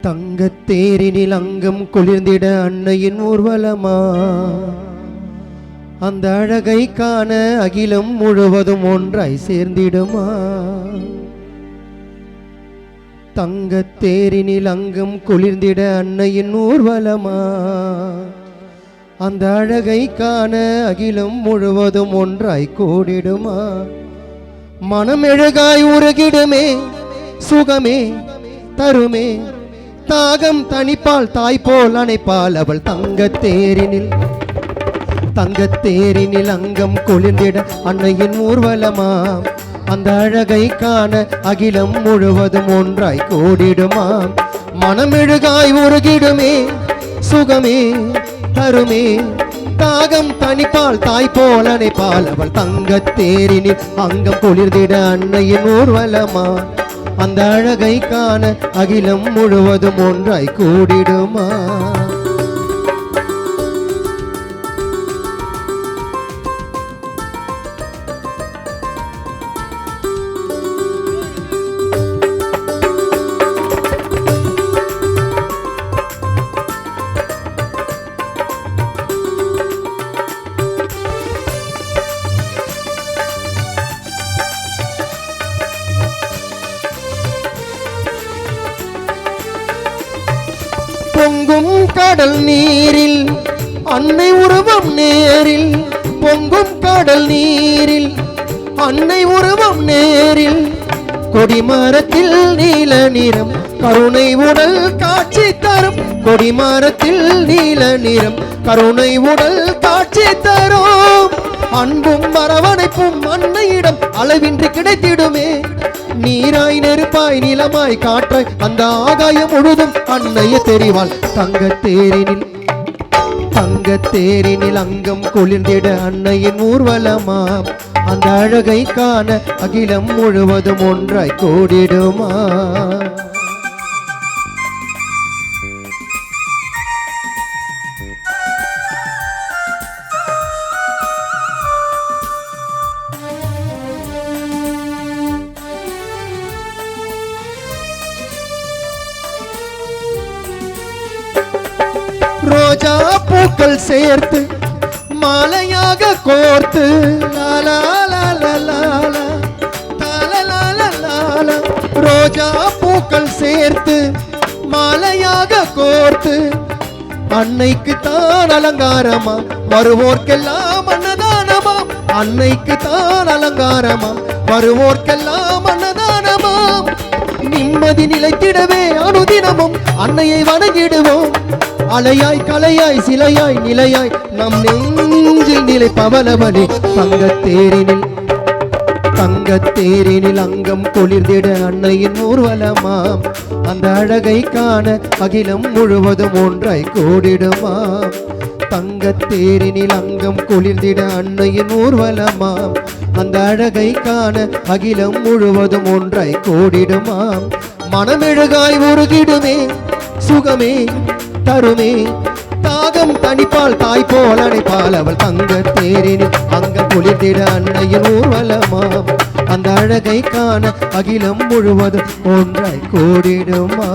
தங்கத்தேரினில் அங்கம் குளிர்ந்திட அன்னையின் ஊர்வலமா அந்த அழகை காண அகிலம் முழுவதும் ஒன்றாய் சேர்ந்திடுமா? தங்கத்தேரினில் அங்கம் குளிர்ந்திட அன்னையின் ஊர்வலமா அந்த அழகை காண அகிலம் முழுவதும் ஒன்றாய் கூடிடுமா? மனமெழுகாய் உருகிடுமே, சுகமே தருமே, தாகம் தனிப்பால் தாய் போல் அணைப்பால் அவள் தங்கத்தேரினில் அங்கம் குளிர்ந்திட அன்னையின் ஊர்வலமா அந்த அழகை காண அகிலம் முழுவதும் ஒன்றாய் கூடிடுமா? மனமெழுகாய் உருகிடுமே, சுகமே தருமே, தாகம் தனிப்பால் தாய் போல் அணைப்பால் அவள் தங்கத்தேரினில் அங்கம் குளிர்ந்திட அன்னையின் ஊர்வலமா அந்த அழகை காண அகிலம் முழுவதும் ஒன்றாய் கூடிடுமா? பொங்கும் கடல் நீரில் அன்னை உருவம் நேரில், பொங்கும் கடல் நீரில் அன்னை உருவம் நேரில், கொடிமரத்தில் நீல நிறம் கருணை உடல் காட்சி தரும், கொடிமரத்தில் நீல நிறம் கருணை உடல் காட்சி தரும். அன்பும் அரவணைப்பும் அன்னையிடம் அளவின்றி கிடைத்திடுமே, நீராய் நெருப்பாய் நிலமாய் காற்றாய் அந்த ஆகாயம் முழுதும் அன்னைய தெரிவாள். தங்கத்தேரினில் அங்கம் குளிர்ந்திட அன்னையின் ஊர்வலமா அந்த அழகை காண அகிலம் முழுவதும் ஒன்றாய் கூடிடுமா? ரோஜா பூக்கள் சேர்த்து மாலையாக கோர்த்து ரோஜா பூக்கள் சேர்த்து மாலையாக கோர்த்து அன்னைக்கு தான் அலங்காரமா வருவோர்க்கெல்லாம் அன்னதானமா, அன்னைக்கு தான் அலங்காரமா வருவோர்க்கெல்லாம் அன்னதானமா. நிம்மதி நிலைத்திடவே அனுதினமும் அன்னையை வணங்கிடுவோம், அலையாய் கலையாய் சிலையாய் நிலையாய் நம் நெஞ்சில் நிலை பவளவனே. தங்கத்தேரினில் அங்கம் குளிர்ந்திட அன்னையின் ஊர்வலமாம் அந்த அழகை காண அகிலம் முழுவதும் ஒன்றாய் கூடிடுமா? தங்கத்தேரினில் அங்கம் குளிர்ந்திட அன்னையின் ஊர்வலமாம் அந்த அழகை காண அகிலம் முழுவதும் ஒன்றாய் கூடிடுமா? மனமெழுகாய் உருகிடுமே, சுகமே தருமே, தாகம் தனிப்பால் தாய் போல் அணைப்பால் அவள் தங்கத்தேரினில் அங்கம் குளிர்ந்திட அன்னையின் ஊர்வலமாம் அந்த அழகை காண அகிலம் முழுவதும் ஒன்றாய் கூடிடுமா?